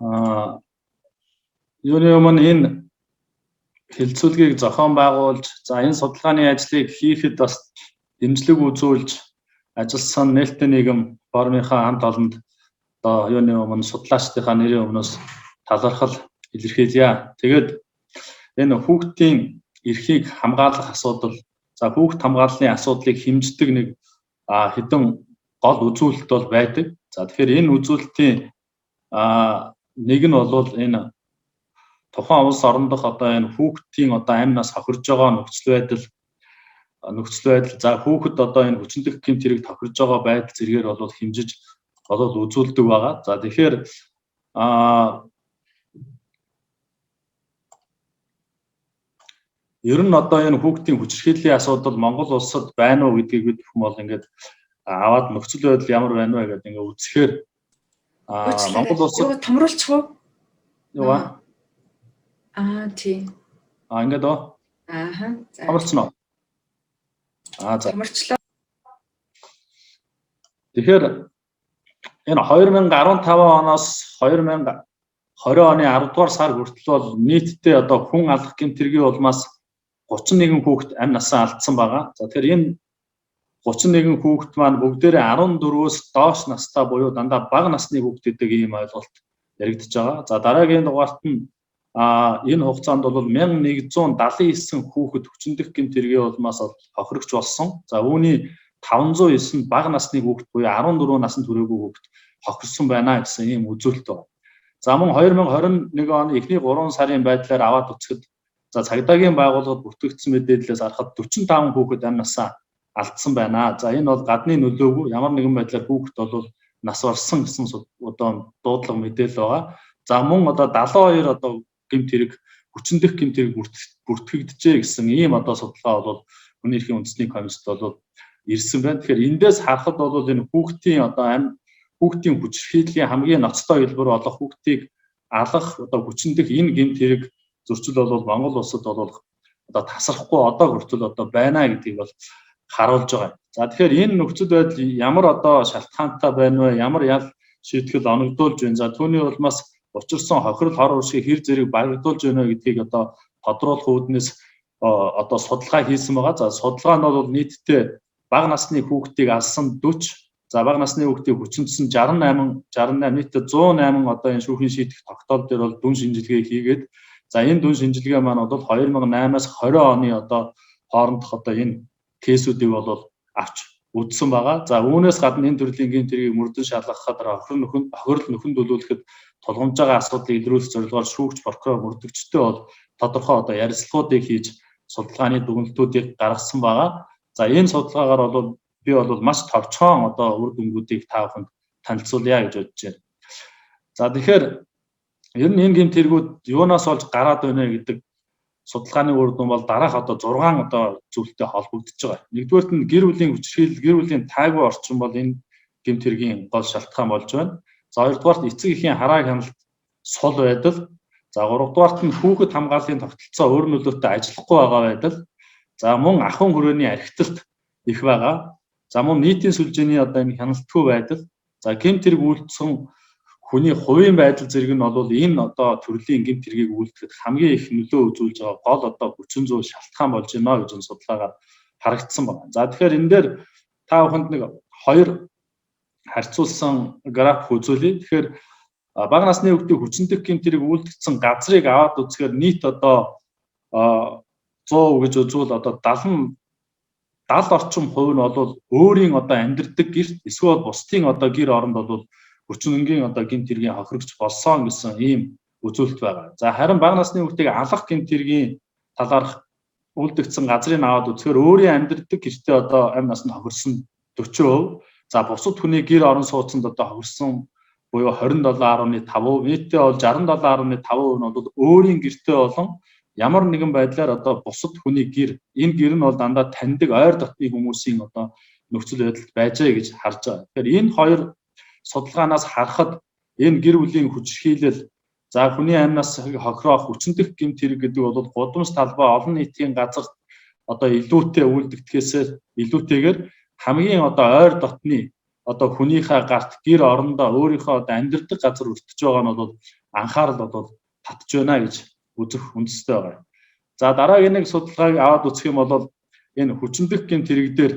Юуны өмнө энэ хэлцүүлгийг зохион байгуулж, за энэ судалгааны ажлыг хийхэд бас дэмжлэг үзүүлж ажилласан нээлттэй нийгэм форумынхаа хамт олонд одоо юуны өмнө судлаачдынхаа нэрийн өмнөөс талархал илэрхийлье. Тэгээд энэ хүүхдийн эрхийг хамгаалах асуудал, за хүүхд хамгааллын асуудлыг хэмждэг нэг хэдэн гол үзүүлэлт бол байдаг. За тэгэхээр энэ үзүүлэлтийн нэг нь бол энэ тухайн улс орон дох одоо энэ хүүхдийн одоо амь нас хохирж байгаа нөхцөл байдал за хүүхэд одоо энэ хүчнэлт гэмт хэрэг тохирж байгаа байдал зэргээр бол хэмжиж үзүүлдэг байгаа. За тэгэхээр ер нь одоо энэ хүүхдийн хүчирхийллийн асуудал Монгол улсад байна уу гэдгийг бид бүхэн бол ингээд аваад нөхцөл байдал ямар байна вэ гэдэг ингээд үзэхээр Монгол улсад томруулчих уу? Яа. Тийм. Ингээд оо. Томруулчихно. За. Томруулчлаа. Тэгэхээр энэ 2015 оноос 2020 оны 10 дугаар сар хүртэл бол нийтдээ одоо хүн алах гэмт хэргийн улмаас 31 хүүхэд амь насаа алдсан байгаа. За тэгэхээр энэ 31 хүүхэд маань бүгдээрээ 14-өөс доош настай буюу дандаа бага насны хүүхэд гэдэг ийм ойлголт яригдж байгаа. За дараагийн дугаарт нь энэ хугацаанд бол 1179 хүүхэд хүчнэлт гэмт хэргийн улмаас хохирогч болсон. За үүний 509 бага насны хүүхэд буюу 14 наснд хүрээгүй хүүхэд хохирсон байна гэсэн ийм үзүүлэлт байна. За мөн 2021 оны эхний 3 сарын байдлаар аваад үзэхэд за цагдаагийн байгууллагад бүтгэгдсэн мэдээлэлээс харахад 45 хүүхэд амь насаа алдсан байна. За энэ бол гадны нөлөөгүй ямар нэгэн байдлаар хүүхэд бол нас орсон гэсэн одоо дуудлага мэдээлэл байгаа. За мөн одоо 72 одоо гэмт хэрэг хүчнэлт гэмт хэрэг бүртгэгдэжээ гэсэн ийм одоо судалгаа бол хүний эрхийн үндэсний комиссд бол ирсэн байна. Тэгэхээр эндээс харахад бол энэ хүүхдийн одоо хүүхдийн хүчирхийллийн хамгийн ноцтой хэлбэр болох хүүхдийг алах одоо хүчнэлт энэ гэмт хэрэг зөрчил бол Монгол улсад бол одоо тасрахгүй одоо хүртэл одоо байна гэдгийг бол харуулж байгаа. За тэгэхээр энэ нөхцөл байдал ямар одоо шалтгаантай байна вэ? Ямар ял шийтгэл оногдуулж байна? За түүний улмаас учирсан хохирол хор уршиг хэр зэрэг барагдуулж байна гэдгийг одоо тодруулах үүднээс одоо судалгаа хийсэн байгаа. За судалгаа нь бол нийтдээ бага насны хүүхдийг алсан 40, за бага насны хүүхдийг хүчнэлсэн 68 нийтдээ 108 одоо энэ шүүхийн шийдэх тогтоол дээр бол дүн шинжилгээ хийгээд за энэ дүн шинжилгээ маань бол 2008-аас 20 оны одоо хоорондох одоо энэ кейсүүдийг бол авч үзсэн байгаа. За үүнээс гадна энэ төрлийн гэмт хэргийг мөрдөн шалгахад хохирол нөхөн төлөвлөхөд тулгамж байгаа асуудлыг илрүүлэх зорилгоор шүүгч прокурор мөрдөгчтэй бол тодорхой одоо ярилцлагуудыг хийж судалгааны дүгнэлтүүдийг гаргасан байгаа. За энэ судалгаагаар бол би бол маш товчхон одоо үр дүнгуудыг та бүхэнд танилцуулъя гэж бодож байна. За тэгэхээр ер нь энэ гэмт хэрэгүүд юунаас олж гараад байна гэдэг судалгааны үр дүн бол дараах одоо 6 одоо зүйлтэй холбогдож байгаа. Нэгдүгээрт нь гэр бүлийн хүчирхийлэл, гэр бүлийн тайван орчин бол энэ гэмт хэргийн гол шалтгаан болж байна. За хоёрдугаарт эцэг эхийн хараа хяналт сул байдал. За гуравдугаарт нь хүүхэд хамгааллын тогтолцоо өөр нөлөөтэй ажиллахгүй байгаа байдал. За мөн ахын хүрээний архиталт их байгаа. За мөн нийтийн сүлжээний одоо энэ хяналтгүй байдал. За гэмт хэрэг үйлдсэн хүний хувийн байдал зэрэг нь бол энэ одоо төрлийн гэмт хэргийг үйлдэхэд хамгийн их нөлөө үзүүлж байгаа гол одоо хүчин зүйл шалтгаан болж байна гэж судалгаагаар харагдсан байна. За тэгэхээр энэ дээр та бүхэнд нэг хоёр харьцуулсан график үзүүлье. Тэгэхээр бага насны хүүхдийн хүчнэлт гэмт хэрэг үйлдэгдсэн газрыг аваад үзэхээр нийт одоо 100 гэж үзвэл одоо 70 орчим хувь нь бол өөрийн одоо амьдардаг гэрт эсвэл бусдын одоо гэр оронд бол хүчнэнгийн одоо гэмт хэргийн хохирогч болсон гэсэн ийм үзүүлэлт байгаа. За харин бага насны хүүхдийг алах гэмт хэргийн талаарх үйлдэгдсэн газрыг аваад үзэхээр өөрийн амьдардаг гэртээ одоо амь насанд хохирсон 40%, за бусад хүний гэр орон сууцнд одоо хохирсон буюу 27.5%, нийтдээ бол 67.5% нь бол өөрийн гэртээ болон ямар нэгэн байдлаар одоо бусад хүний гэр, энэ гэр нь бол дандаа таньдаг ойр дотны хүмүүсийн одоо нөхцөл байдалд байжээ гэж харж байгаа. Тэгэхээр энэ хоёр судалгаанаас харахад энэ гэр бүлийн хүчирхийлэл, за хүний амь насыг хохироох хүчнэлт гэмт хэрэг гэдэг бол гудамж талбай олон нийтийн газар одоо илүүтэй үйлдэгдэхээс илүүтэйгээр хамгийн одоо ойр дотны одоо хүнийхээ гарт гэр орондоо өөрийнхөө одоо амьдардаг газар өртөж байгаа нь бол анхаарал бол татж байна гэж үзэх үндэстэй байгаа. За дараагийн нэг судалгааг аваад үзэх юм бол энэ хүчнэдэх гэмт хэрэг дээр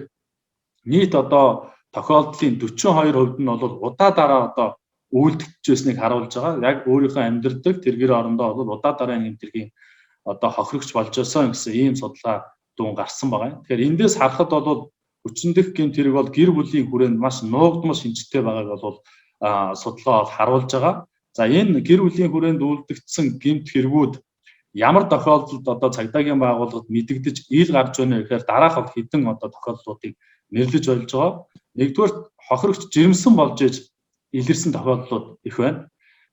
нийт одоо тохиолдлын 42% нь бол удаа дараа одоо үйлдэгчжсэнийг харуулж байгаа. Яг өөрийнхөө амьдардаг тэргээр орондоо бол удаа дараа гэмт хэргийн одоо хохирогч болж байсан гэсэн ийм судалгаа дуун гарсан байгаа. Тэгэхээр эндээс харахад бол хүчнэдэх гэмт хэрэг бол гэр бүлийн хүрээнд маш нуугдмал шинжтэй байгааг бол судалгаа харуулж байгаа. За энэ гэр бүлийн хүрээнд үйлдэгдсэн гэмт хэрэгүүд ямар тохиолдолд одоо цагдаагийн байгууллагад мэдэгдэж ил гарч байна гэхээр дараах хэдэн одоо тохиолдлуудыг нэрлэж болж байгаа. Нэгдүгээр хохирогч жирэмсэн болж иж илэрсэн тохиолдлууд их байна.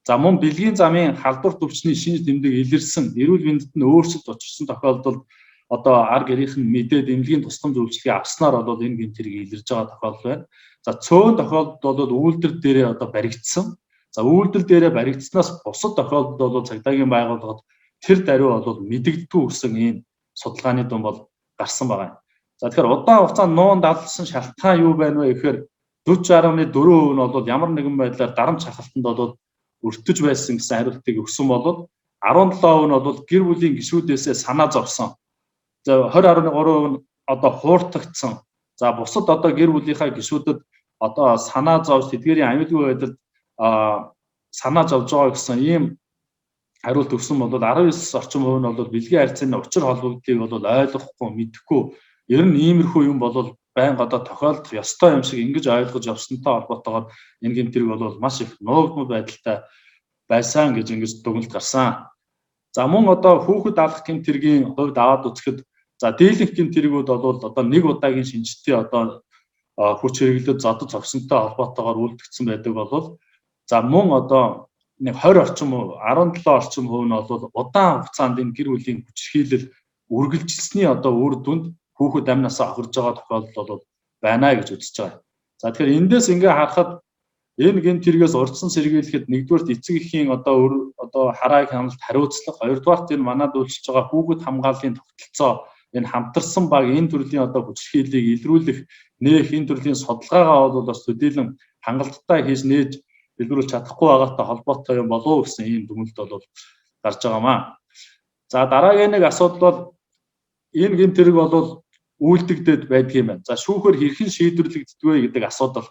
За мөн бэлгийн замын халдвар төвчний шинж тэмдэг илэрсэн, эрүүл мэндэд нь өөрчлөлт учирсан тохиолдолд одоо ар гэрийнх нь мэдээд эмнэлгийн тусламж үйлчилгээ авснаар бол энэ гэмт хэрэг илэрж байгаа тохиолдол байна. За цөөн тохиолдолд бол үйлдэл дээрээ одоо баригдсан. За үйлдэл дээрээ баригдсанаас бусад тохиолдолд бол цагдаагийн байгууллагад тэр даруй бол мэдэгддэггүй гэсэн ийм судалгааны дунд бол гарсан байгаа. За тэгэхээр удаан хугацаанд нуун дадлсан шалтгаан юу байна вэ гэхээр 40.4% нь бол ямар нэгэн байдлаар дарамт шахалтанд бол өртөж байсан гэсэн хариултыг өгсөн бол 17% нь бол гэр бүлийн гишүүдээсээ санаа зовсон. За 20.3% нь одоо хууртагдсан. За бусад одоо гэр бүлийнхаа гишүүдэд одоо санаа зовж тэдгээрийн аюулгүй байдалд санаа зовж байгаа гэсэн ийм хариулт өгсөн бол 19 орчим хувь нь бол бэлгийн харьцааны учир холбогдлыг бол ойлгохгүй мэдэхгүй ер нь иймэрхүү юм бол байнга одоо тохиолдох ёстой юм шиг ингэж ойлгож явсантай холбоотойгоор энэ гэмт хэрэг бол маш их нуугдмал байдалтай байсан гэж ингэж дүгнэлт гарсан. За мөн одоо хүүхэд алах гэмт хэргийн хувьд аваад үзэхэд за дийлэнх гэмт хэргүүд бол одоо нэг удаагийн шинжтэй одоо хүч хэрэглээд зодод зогсонтой холбоотойгоор үйлдэгдсэн байдаг бол за мөн одоо нэг 20 орчим хувь 17 орчим хувь нь бол удаан хугацаанд энэ гэр бүлийн хүчирхийлэл үргэлжилсэний одоо үр дүнд хүүхэд амь насаа хохирж байгаа тохиолдол бол байна гэж үзэж байгаа. За тэгэхээр эндээс ингээ харахад энэ гэмт хэрэгээс урдсан сэргийлэхэд нэгдүгээр эцэг эхийн одоо харааг хяналт хариуцлага, хоёрдугаар энэ манад үйлчилж байгаа хүүхэд хамгааллын тогтолцоо энэ хамтарсан баг энэ төрлийн одоо хүчирхийллийг илрүүлэх нээх энэ төрлийн судалгаагаа бол бас төдийлөн хангалттай хийж нээж дэлгэрүүлж чадахгүй байгаатай холбоотой юм болов уу гэсэн ийм дүгнэлт бол гарч байгаамаа. За дараагийн нэг асуудал бол энэ гэмт хэрэг бол үйлдэгдээд байдаг юм байна. За шүүхээр хэрхэн шийдвэрлэгддэг вэ гэдэг асуудал.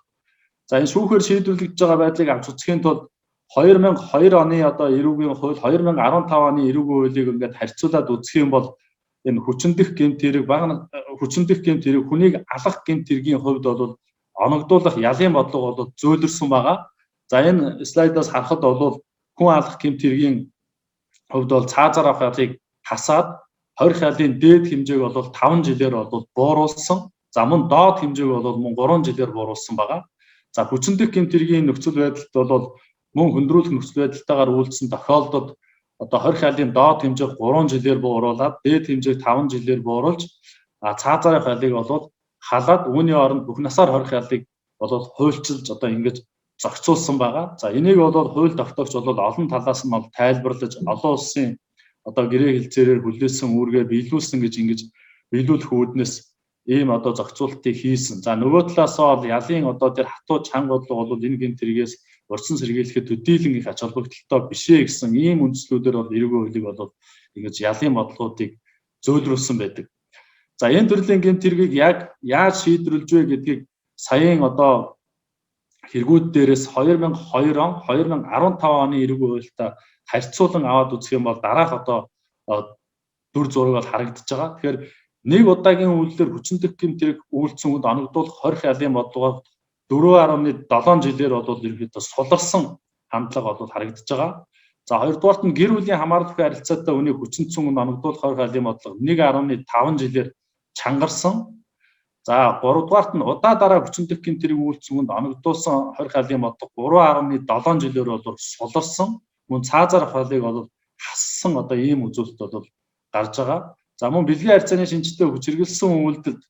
За энэ шүүхээр шийдвэрлэгдэж байгаа байдлыг авч үзэхийн тулд 2002 оны одоо эрүүгийн хууль 2015 оны эрүүгийн хуулийг ингээд харьцуулаад үзэх юм бол энэ хүчнэдэх гэмт хэрэг хүчнэдэх гэмт хэрэг хүнийг алах гэмт хэргийн хувьд бол оногдуулах ялын бодлого бол зөөлрсөн байгаа. За энэ слайдаас харахад бол хүн алах гэмт хэргийн хувьд бол цаазаар авах ялыг хасаад 20 хялын дээд хэмжээг бол 5 жилээр бол бууруулсан. За мөн доод хэмжээг бол мөн 3 жилээр бууруулсан байгаа. За хүчнэдэх гэмт хэргийн нөхцөл байдалд бол мөн хөндрүүлэх нөхцөл байдалтайгаар үйлдсэн тохиолдолд одоо 20 хялын доод хэмжээг 3 жилээр бууруулад дээд хэмжээг 5 жилээр бууруулж цаазаар авах ялыг бол халаад үүний оронд бүх насаар 20 хялыг бол хуульчилж одоо ингэж зохицуулсан байгаа. За энийг бол хууль тогтоогч бол олон талаас нь тайлбарлаж олон улсын одоо гэрээ хэлцээрээр хүлээсэн үүргээ биелүүлсэн гэж ингэж биелүүлэх үүднээс ийм одоо зохицуултыг хийсэн. За нөгөө талаас бол ялын одоо тэр хатуу чанга бодлого бол энэ гэмт хэрэгээс урьдсан сэргийлэхэд төдийлөн их ач холбогдолтой бишээ гэсэн ийм үндслүүдээр бол эрүүгийн хуулийг бол ингэж ялын бодлогуудыг зөөлрүүлсэн байдаг. За энэ төрлийн гэмт хэргийг яг яаж шийдвэрлэж вэ гэдгийг саяын одоо хэрэгүүд дээрээс 2002 он 2015 оны эрүүгийн хуультай харьцуулан аваад үзэх юм бол дараах одоо дүр зураг бол харагдаж байгаа. Тэгэхээр нэг удаагийн үйлдэлээр хүчнэдэх гэмт хэрэг үйлдсэн хүнд оногдуулах 20 хялын бодлогоор 4.7 жилээр бол ерөнхийдөө суларсан хандлага бол харагдаж байгаа. За хоёрдугаарт нь гэр бүлийн хамаарал бүхий харилцаатай үнийг хүчнэд цөмөнд оногдуулах 20 хялын бодлого 1.5 жилээр чангарсан. За гуравдугаарт нь удаа дараа хүчнэдэх гэмт хэрэг үйлдсэн хүнд оногдуулсан 20 хялын бодлого 3.7 жилээр бол суларсан. Мөн цаазаар халыг бол хассан одоо ийм үзүүлэлт бол гарч байгаа. За мөн бэлгийн харьцааны шинжтэй хүчирхэлсэн үйлдэлд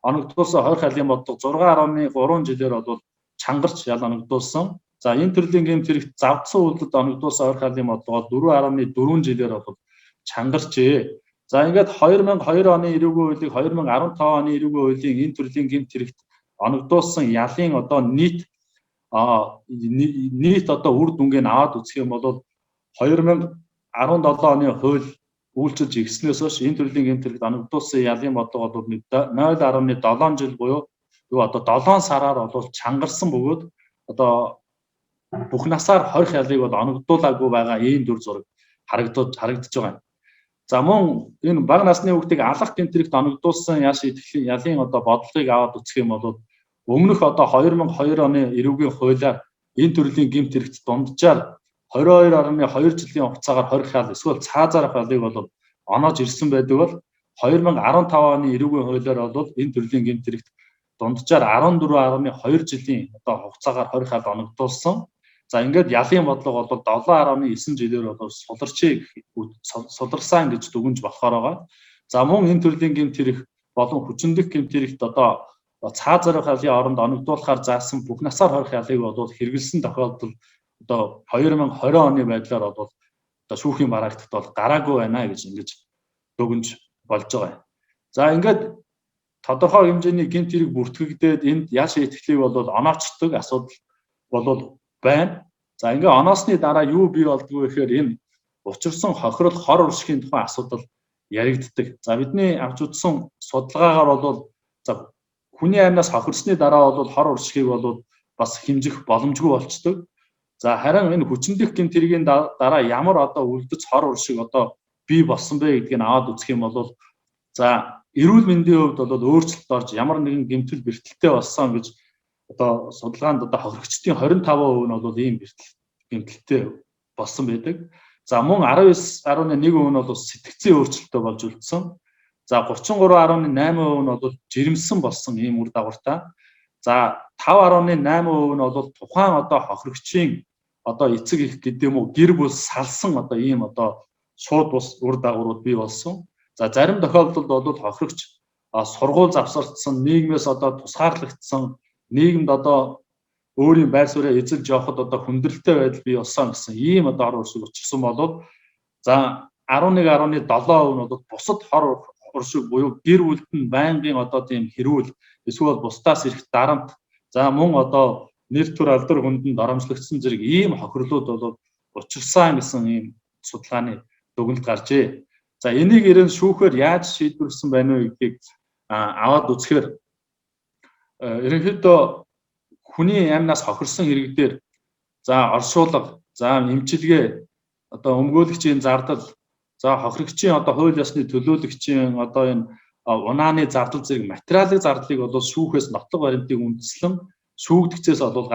оногдуулсан 20 хялын бодлого 6.3 жилээр бол чангарч ял оногдуулсан. За энэ төрлийн гэмт хэрэгт завдсан үйлдэлд оногдуулсан 20 хялын бодлого 4.4 жилээр бол чангарчээ. За ингээд 2002 оны эрүүгийн хуулийг 2015 оны эрүүгийн хуулийн энэ төрлийн гэмт хэрэгт оногдуулсан ялын одоо нийт одоо үр дүнгээ аваад үзэх юм бол 2017 оны хууль үйлчилж ирснээс хойш энэ төрлийн гэмтэрэгт оногдуулсан ялын бодлого бол 0.7 жил буюу одоо 7 сараар бол чангарсан бөгөөд одоо бүх насаар хорих ялыг бол оногдуулаагүй байгаа ийм дүр зураг харагдаж байгаа. За мөн энэ бага насны хүүхдийг алах гэмтэрэгт оногдуулсан ялын одоо бодлогыг аваад үзэх юм бол өмнөх одоо 2002 оны эрүүгийн хуулиар энэ төрлийн гэмтэрэгт дунджаар 22.2 жилийн хугацаагаар хорих ял эсвэл цаазаарх ялыг бол оноож ирсэн байдаг бол 2015 оны эрүүгийн хуулиар бол энэ төрлийн гэмтэрэгт дунджаар 14.2 жилийн одоо хугацаагаар хорих ял оногдуулсан. За ингээд ялын бодлого бол 7.9 жилээр бол суларсан гэж дүгнж болохоор байгаа. За мөн энэ төрлийн гэмтэрэг болон хүчндэх гэмтэрэгт одоо цаазаарх ялын оронд оногдуулахаар заасан бүх насаар хорих ялыг бол хэрэгэлсэн тохиолдол одоо 2020 оны байдлаар бол одоо шүүхийн бараагтд бол гараагүй байна гэж ингэж дүгнж болж байгаа. За ингээд тодорхой хэмжээний гэмтэрэг бүртгэгдээд энд ял шийтгэлийг бол оноочдог асуудал бол байна. За ингээ оноосны дараа юу бий болдгоо гэхээр энэ учирсан хохирол хор уршигын тухай асуудал яригддаг. За бидний авч үзсэн судалгаагаар бол за хүний амнаас хохирсны дараа бол хор уршигыг бол бас хэмжих боломжгүй болчдөг. За харин энэ хүчндэх гэмтэргийн дараа ямар одоо үлдэц хор уршиг одоо бий болсон бэ гэдгийг аваад үзэх юм бол за эрүүл мэндийн хувьд бол өөрчлөлт орж ямар нэгэн гэмтэл бэртэлтэй болсон гэж одоо судалгаанд одоо хохирогчдын 25% нь бол ийм гэмтэлтэй болсон байдаг. За мөн 19.1% нь бол сэтгцийн өөрчлөлттэй болж үлдсэн. За 33.8% нь бол жирэмсэн болсон ийм үр дагавартай. За 5.8% нь бол тухайн одоо хохирогчийн одоо эцэг их гэдэг юм уу гэр бүл салсан одоо ийм одоо шууд бус үр дагаврууд бий болсон. За зарим тохиолдолд бол хохирогч сургууль завсардсан, нийгмээс одоо тусгаарлагдсан, нийгэмд одоо өөрийн байр сууриа эзэлж явахад одоо хүндрэлтэй байдал бий болсон гэсэн ийм одоо хор уршиг учирсан болоод за 11.7% нь бол бусад хор уршиг буюу гэр бүлд нь байнгын одоо тийм хэрүүл эсвэл бусдаас ирэх дарамт за мөн одоо нэр төр алдар хүндэнд доромжлогдсон зэрэг ийм хохирлууд бол учирсан гэсэн ийм судалгааны дүгнэлт гарчээ. За энийг ирэн шүүхээр яаж шийдвэрлсэн байна вэ гэдгийг аваад үзэхээр ерөнхийдөө хүний амнаас хохирсон хэрэгдээр за оршуулга, за эмчилгээ, одоо өмгөөлөгчийн зардал, за хохирогчийн одоо хууль ёсны төлөөлөгчийн одоо энэ унааны зардал зэрэг материалын зардлыг бол шүүхээс нотлого баримтыг үндэслэн шүүгдэгчээс бол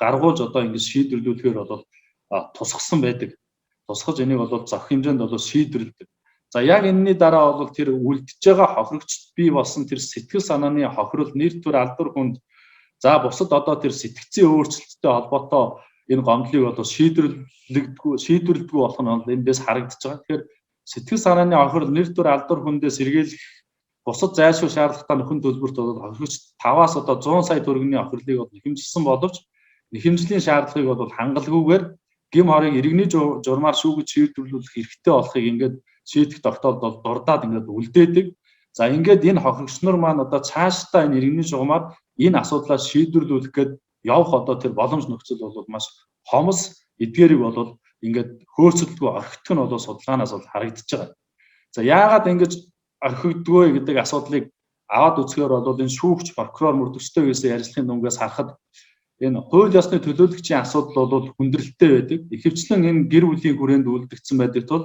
гаргуулж одоо ингэж шийдвэрлүүлэхээр бол тусгасан байдаг. Тусгаж энийг бол зохих хэмжээнд бол шийдвэрлэдэг. За яг энэний дараа бол тэр үлдэж байгаа хохирогчд бий болсон тэр сэтгэл санааны хохирол, нэр төр алдар хүнд за бусад одоо тэр сэтгцийн өөрчлөлттэй холбоотой энэ гомдлыг бол шийдвэрлэдэггүй болох нь эндээс харагдаж байгаа. Тэгэхээр сэтгэл санааны хохирол, нэр төр алдар хүндээ сэргийлэх бусад зайлшгүй шаардлагатай нөхөн төлбөрт бол хохирогч 5-аас одоо 100 сая төгрөгийн хохирлыг бол нэхэмжилсэн боловч нэхэмжлийн шаардлагыг бол хангалтгүйгээр гим хорыг иргэний журмаар шүүгэж шийдвэрлүүлэх хэрэгтэй болохыг ингээд шийдэх тогтоолдол дурдаад ингээд үлдээдэг. За ингээд энэ хохирогч нар маань одоо цаашдаа энэ иргэний журмаар энэ асуудлаа шийдвэрлүүлэх гээд явах одоо тэр боломж нөхцөл бол маш хомс эдгээрийг бол ингээд хөөцөлдгөө орхигдох нь бол судалгаанаас бол харагдаж байгаа. За яагаад ингэж орхигдгөө гэдэг асуудлыг аваад үзэхээр бол энэ шүүгч, прокурор мөрдөгчтэйгээс ярилцлагын дүнгээс харахад энэ хууль ёсны төлөөлөгчийн асуудал бол хүндрэлтэй байдаг. Ихэвчлэн энэ гэр бүлийн хүрээнд үлдэгдсэн байдаг тул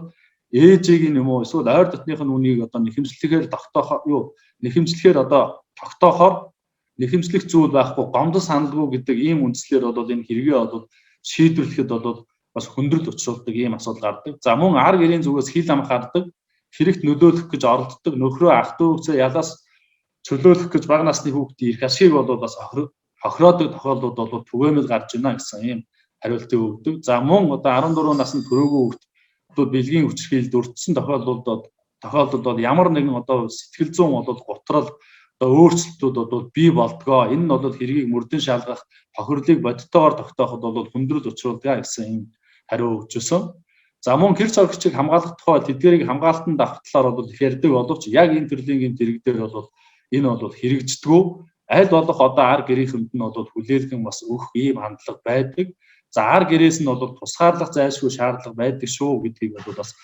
ээжийг юм уу эсвэл ойр дотных нь үнийг одоо нэхэмжлэхээр нэхэмжлэхээр одоо тогтоохоор нэхэмжлэх зүйл байхгүй гомдол саналгүй гэдэг ийм үндслээр бол энэ хэрэгээ бол шийдвэрлэхэд бол бас хүндрэл учруулдаг ийм асуудал гардаг. За мөн ар гэрийн зүгээс хил ам гардаг, хэрэгт нөлөөлөх гэж оролддог, нөхрөө ах дүүсээ ялаас чөлөөлөх гэж бага насны хүүхдийн ирэх ашиг бол бас хохироодог тохиолдлууд бол түгээмэл гарч байна гэсэн ийм хариултыг өгдөг. За мөн одоо 14 наснд хүрээгүй хүүхдүүд бэлгийн хүчирхийлэлд өртсөн тохиолдолд бол ямар нэгэн одоо сэтгэл зүйн бол гутрал одоо өөрчлөлтүүд бол бий болдгоо. Энэ нь бол хэргийг мөрдөн шалгах, хохирлыг бодиттойгоор тогтооход бол хүндрэл учруулдаг гэсэн ийм хариу өгч өсөн. За мөн гэр зоригчийг хамгаалах тухай тэдгэрийг хамгаалтанд авах талаар бол их ярьдаг боловч яг энэ төрлийн гэмт дээр бол энэ бол хэрэгждэггүй. Аль болох одоо ар гэрийнхэнд нь бол хүлээлгэн бас өгөх ийм хандлага байдаг. За ар гэрээс нь бол тусгаарлах зайлшгүй шаардлага байдаг шүү гэдгийг бол бас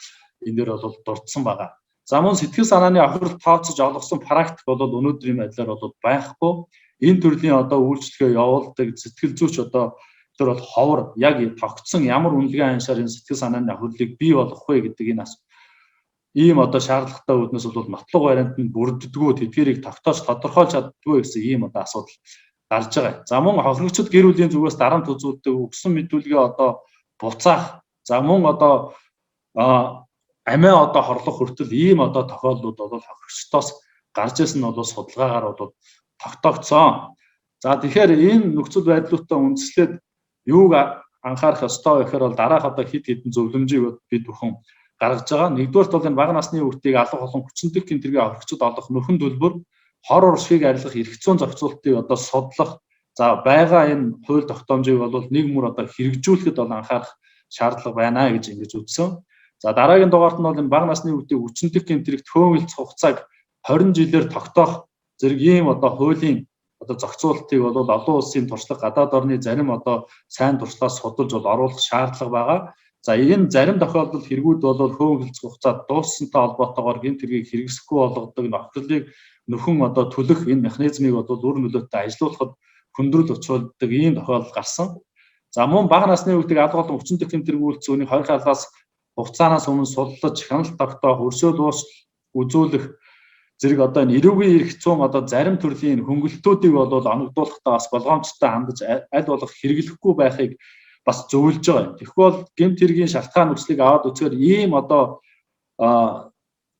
энэ дээр бол дурдсан байгаа. За мөн сэтгэл санааны охирол тооцож олгосон практик бол өнөөдрийн байдлаар бол байхгүй. Энэ төрлийн одоо үйлчлэгээ явуулдаг сэтгэл зүйч одоо тэр бол ховор яг тогтсон ямар үнэлгээ аншаар энэ сэтгэл санааны охирлыг бий болгох вэ гэдэг энэ ийм одоо шаардлагатай үүднээс бол нотлог баримт нь бүрддэггүй тэдгэрийг тогтоож тодорхойлж чаддгүй гэсэн ийм одоо асуудал гарч байгаа. За мөн хохирогчд гэр бүлийн зүгээс дарамт үзүүлдэг өгсөн мэдүүлгээ одоо буцаах. За мөн одоо амиа одоо хорлох хүртэл ийм одоо тохиолдлууд бол хохирогчдоос гарч ирсэн нь бол судалгаагаар бол тогтоогдсон. За тэгэхээр энэ нөхцөл байдлуудаа үндэслээд юуг анхаарах ёстой вэ гэхээр бол дараах одоо хэд хэдэн зөвлөмжийг бид бүхэн гаргаж байгаа. Нэгдүгээрт бол энэ бага насны хүүхдийг алах болон хүчнэлт гэмтэргийн хохирогчд олох нөхөн төлбөр хор уршгийг арилгах эрх зүйн зохицуултыг одоо судлах. За байгаа энэ хууль тогтоомжийг бол нэг мөр одоо хэрэгжүүлэхэд бол анхаарах шаардлага байна гэж ингэж үзсэн. За дараагийн дугаарт нь бол энэ бага насны хүүхдийн хүчнэлт гэмтэрэгт хөөгөлцөх хугацааг 20 жилээр тогтоох зэрэг ийм одоо хуулийн одоо зохицуултыг бол олон улсын туршлага гадаад орны зарим одоо сайн туршлагаас судалж бол оруулах шаардлага байгаа. За энэ зарим тохиолдолд хэрэгүүд бол хөөгөлцөх хугацаа дууссантай холбоотойгоор гэмт хэргийг хэрэгсэхгүй болгодог охирлыг нөхөн одоо төлөх энэ механизмыг бол үр нөлөөтэй ажилуулахад хүндрэл учруулдаг ийм тохиолдол гарсан. За мөн бага насны хүүхдийг алга болон хүчнэлт гэмтэрэг үйлдэл үүнийг хорих алгаас хугацаанаас өмнө судлаж хяналт тогтоох, өршөөл үзүүлэх зэрэг одоо энэ эрүүгийн эрх зүйн одоо зарим төрлийн хөнгөлөлтүүдийг бол оногдуулахдаа бас болгоомжтой хандаж аль болох хэрэглэхгүй байхыг бас зөвлөж байгаа. Тэгэхгүй бол гэмт хэргийн шалтгаан нөхцөлийг аваад үзэхээр ийм одоо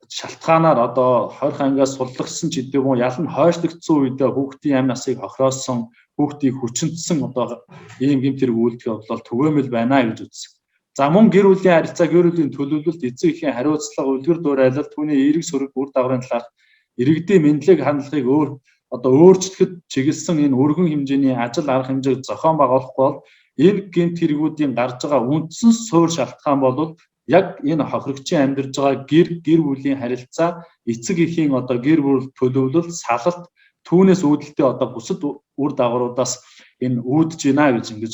шалтгаанаар одоо 20 ангиас суллагсан ч гэдэг юм ялан хойшлогдсон үедээ хүүхдийн амь насыг хохиросон, хүүхдийг хүчнэтсэн одоо ийм гэмт хэрэг үйлдэх бол түгээмэл байна гэж үзсэн. За мөн гэр бүлийн харилцаа, гэр бүлийн төлөвлөлт, эцэг эхийн хариуцлага, үлгэр дуурайлал, түүний эерэг сөрөг үр дагаврын талаар иргэдийн мэдлэг хандлагыг өөрчлөхөд чиглэсэн энэ өргөн хэмжээний ажил арга хэмжээг зохион байгуулахгүй бол энэ гэмт хэрэгүүдийн гарч байгаа үндсэн суурь шалтгаан бол яг энэ хохирогчийн амьдарж байгаа гэр бүлийн харилцаа, эцэг эхийн одоо гэр бүл төлөвлөлт, салалт, түүнээс үүдэлтэй одоо бусад үр дагавруудаас энэ үүдж байна гэж ингэж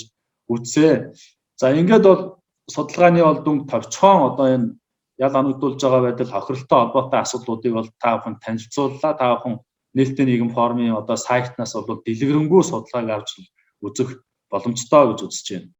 үзье. За ингээд бол судалгааны бол дүнг товчхон одоо энэ ял оногдуулж байгаа байдал хохиролтой холбоотой асуудлуудыг бол та бүхэн танилцууллаа. Та бүхэн нээлттэй нийгэм форумын одоо сайтнаас бол дэлгэрэнгүй судалгааг авч үзэх боломжтой гэж үзэж байна.